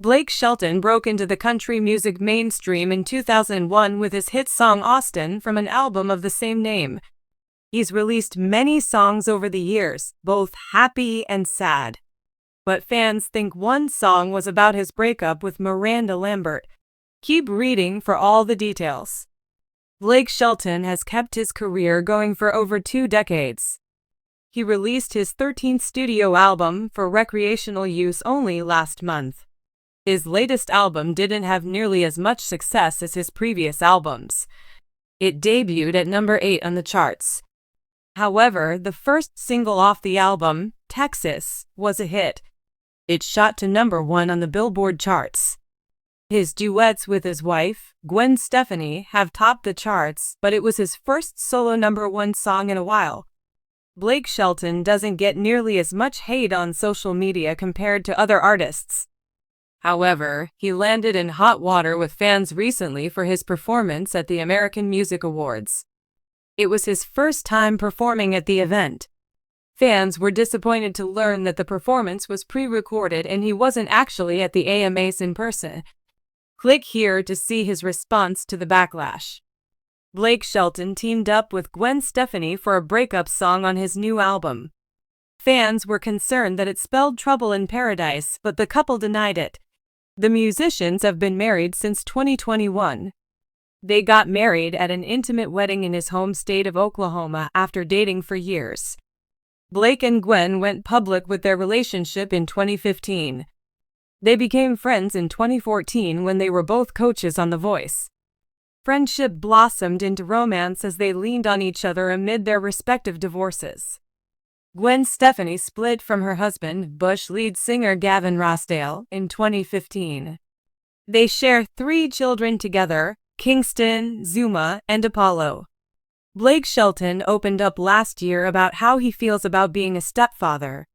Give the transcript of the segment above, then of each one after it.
Blake Shelton broke into the country music mainstream in 2001 with his hit song Austin from an album of the same name. He's released many songs over the years, both happy and sad. But fans think one song was about his breakup with Miranda Lambert. Keep reading for all the details. Blake Shelton has kept his career going for over 2 decades. He released his 13th studio album for recreational use only last month. His latest album didn't have nearly as much success as his previous albums. It debuted at number 8 on the charts. However, the first single off the album, Texas, was a hit. It shot to number 1 on the Billboard charts. His duets with his wife, Gwen Stefani, have topped the charts, but it was his first solo number 1 song in a while. Blake Shelton doesn't get nearly as much hate on social media compared to other artists. However, he landed in hot water with fans recently for his performance at the American Music Awards. It was his first time performing at the event. Fans were disappointed to learn that the performance was pre-recorded and he wasn't actually at the AMAs in person. Click here to see his response to the backlash. Blake Shelton teamed up with Gwen Stefani for a breakup song on his new album. Fans were concerned that it spelled trouble in paradise, but the couple denied it. The musicians have been married since 2021. They got married at an intimate wedding in his home state of Oklahoma after dating for years. Blake and Gwen went public with their relationship in 2015. They became friends in 2014 when they were both coaches on The Voice. Friendship blossomed into romance as they leaned on each other amid their respective divorces. Gwen Stefani split from her husband, Bush lead singer Gavin Rossdale, in 2015. They share 3 children together, Kingston, Zuma, and Apollo. Blake Shelton opened up last year about how he feels about being a stepfather.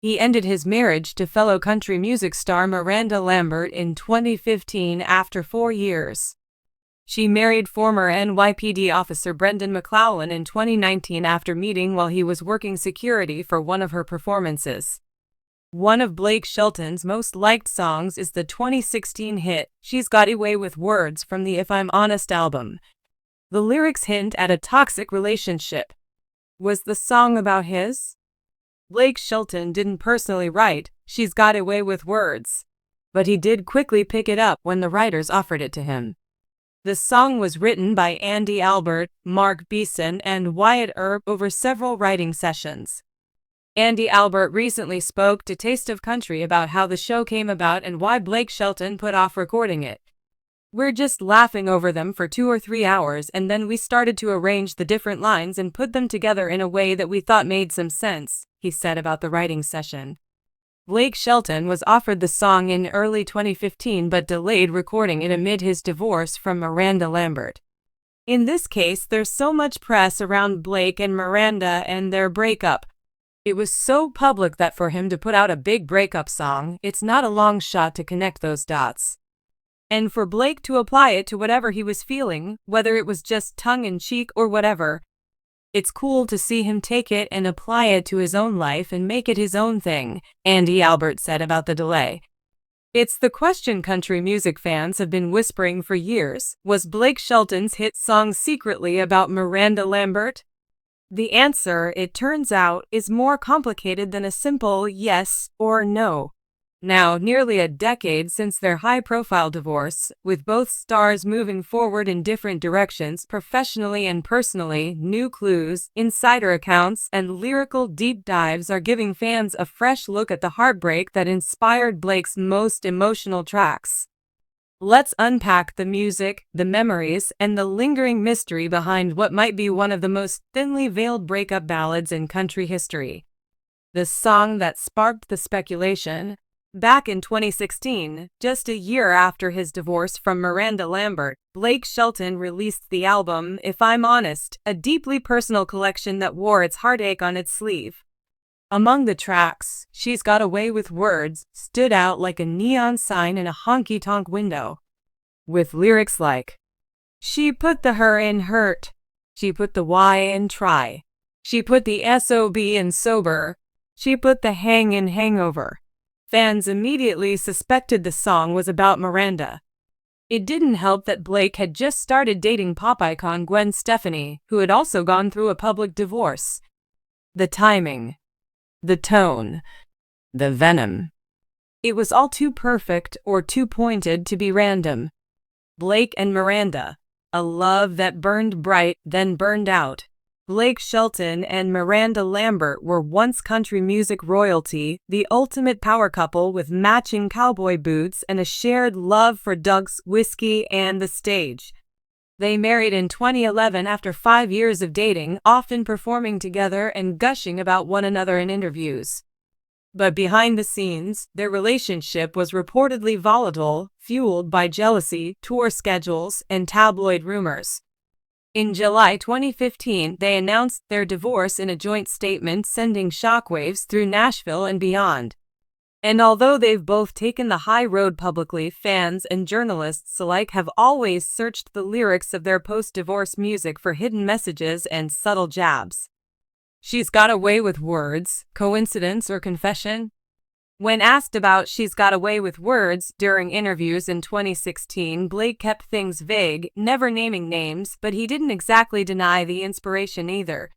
He ended his marriage to fellow country music star Miranda Lambert in 2015 after 4 years. She married former NYPD officer Brendan McClellan in 2019 after meeting while he was working security for one of her performances. One of Blake Shelton's most liked songs is the 2016 hit, She's Got Away with Words from the If I'm Honest album. The lyrics hint at a toxic relationship. Was the song about his? Blake Shelton didn't personally write, She's Got Away with Words, but he did quickly pick it up when the writers offered it to him. The song was written by Andy Albert, Mark Beeson, and Wyatt Earp over several writing sessions. Andy Albert recently spoke to Taste of Country about how the show came about and why Blake Shelton put off recording it. We're just laughing over them for 2 or 3 hours and then we started to arrange the different lines and put them together in a way that we thought made some sense, he said about the writing session. Blake Shelton was offered the song in early 2015 but delayed recording it amid his divorce from Miranda Lambert. In this case, there's so much press around Blake and Miranda and their breakup. It was so public that for him to put out a big breakup song, it's not a long shot to connect those dots. And for Blake to apply it to whatever he was feeling, whether it was just tongue-in-cheek or whatever, it's cool to see him take it and apply it to his own life and make it his own thing, Andy Albert said about the delay. It's the question country music fans have been whispering for years. Was Blake Shelton's hit song secretly about Miranda Lambert? The answer, it turns out, is more complicated than a simple yes or no. Now, nearly a decade since their high-profile divorce, with both stars moving forward in different directions professionally and personally, new clues, insider accounts, and lyrical deep dives are giving fans a fresh look at the heartbreak that inspired Blake's most emotional tracks. Let's unpack the music, the memories, and the lingering mystery behind what might be one of the most thinly veiled breakup ballads in country history. The song that sparked the speculation. Back in 2016, just a year after his divorce from Miranda Lambert, Blake Shelton released the album If I'm Honest, a deeply personal collection that wore its heartache on its sleeve. Among the tracks, She's Got Away with Words stood out like a neon sign in a honky-tonk window, with lyrics like, She put the her in hurt, she put the Y in try, she put the SOB in sober, she put the hang in hangover. Fans immediately suspected the song was about Miranda. It didn't help that Blake had just started dating pop icon Gwen Stefani, who had also gone through a public divorce. The timing, the tone, the venom. It was all too perfect or too pointed to be random. Blake and Miranda, a love that burned bright, then burned out. Blake Shelton and Miranda Lambert were once country music royalty, the ultimate power couple with matching cowboy boots and a shared love for Doug's whiskey and the stage. They married in 2011 after 5 years of dating, often performing together and gushing about one another in interviews. But behind the scenes, their relationship was reportedly volatile, fueled by jealousy, tour schedules, and tabloid rumors. In July 2015, they announced their divorce in a joint statement, sending shockwaves through Nashville and beyond. And although they've both taken the high road publicly, fans and journalists alike have always searched the lyrics of their post-divorce music for hidden messages and subtle jabs. She's got away with words, coincidence or confession? When asked about She's Got Away with Words during interviews in 2016, Blake kept things vague, never naming names, but he didn't exactly deny the inspiration either.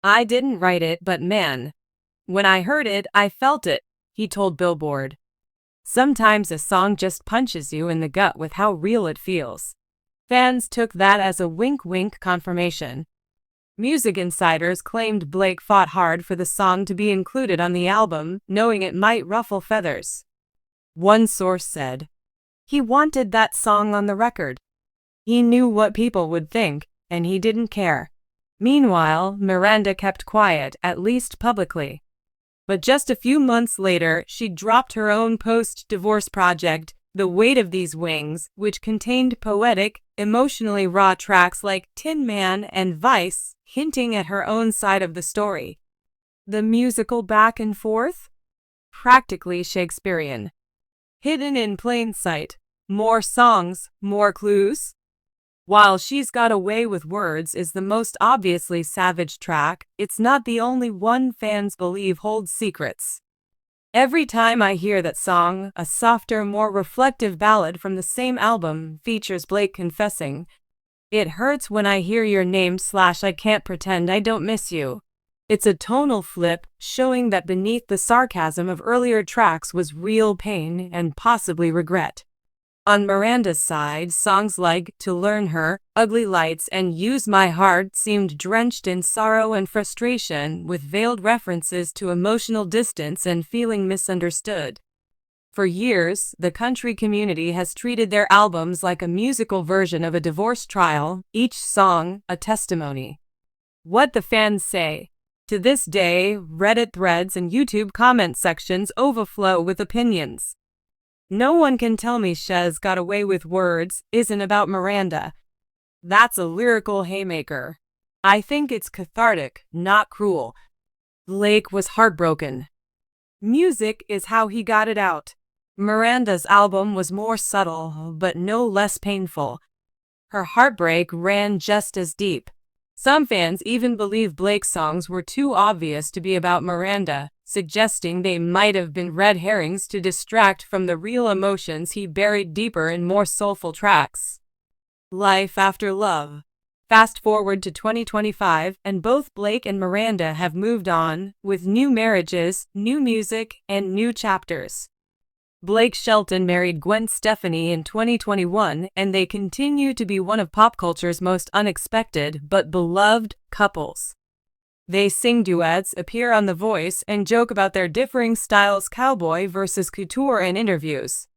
"I didn't write it, but man, when I heard it, I felt it," he told Billboard. Sometimes a song just punches you in the gut with how real it feels. Fans took that as a wink-wink confirmation. Music insiders claimed Blake fought hard for the song to be included on the album, knowing it might ruffle feathers. One source said, "He wanted that song on the record. He knew what people would think, and he didn't care." Meanwhile, Miranda kept quiet, at least publicly. But just a few months later, she dropped her own post-divorce project, The Weight of These Wings, which contained poetic, emotionally raw tracks like Tin Man and Vice, hinting at her own side of the story. The musical back and forth? Practically Shakespearean. Hidden in plain sight. More songs, more clues? While She's Got Away with Words is the most obviously savage track, it's not the only one fans believe holds secrets. Every time I hear that song, a softer, more reflective ballad from the same album features Blake confessing, "It hurts when I hear your name / I can't pretend I don't miss you." It's a tonal flip, showing that beneath the sarcasm of earlier tracks was real pain and possibly regret. On Miranda's side, songs like To Learn Her, Ugly Lights, and Use My Heart seemed drenched in sorrow and frustration, with veiled references to emotional distance and feeling misunderstood. For years, the country community has treated their albums like a musical version of a divorce trial, each song a testimony. What the fans say. To this day, Reddit threads and YouTube comment sections overflow with opinions. No one can tell me She's Got Away with Words isn't about Miranda. That's a lyrical haymaker. I think it's cathartic, not cruel. Blake was heartbroken. Music is how he got it out. Miranda's album was more subtle, but no less painful. Her heartbreak ran just as deep. Some fans even believe Blake's songs were too obvious to be about Miranda, suggesting they might have been red herrings to distract from the real emotions he buried deeper in more soulful tracks. Life after love. Fast forward to 2025, and both Blake and Miranda have moved on, with new marriages, new music, and new chapters. Blake Shelton married Gwen Stefani in 2021, and they continue to be one of pop culture's most unexpected but beloved couples. They sing duets, appear on The Voice, and joke about their differing styles, cowboy versus couture, in interviews.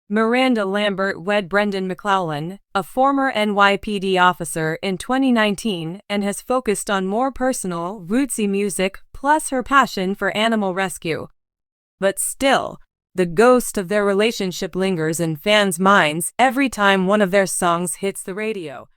Miranda Lambert wed Brendan McClellan, a former NYPD officer, in 2019 and has focused on more personal, rootsy music, plus her passion for animal rescue. But still, the ghost of their relationship lingers in fans' minds every time one of their songs hits the radio.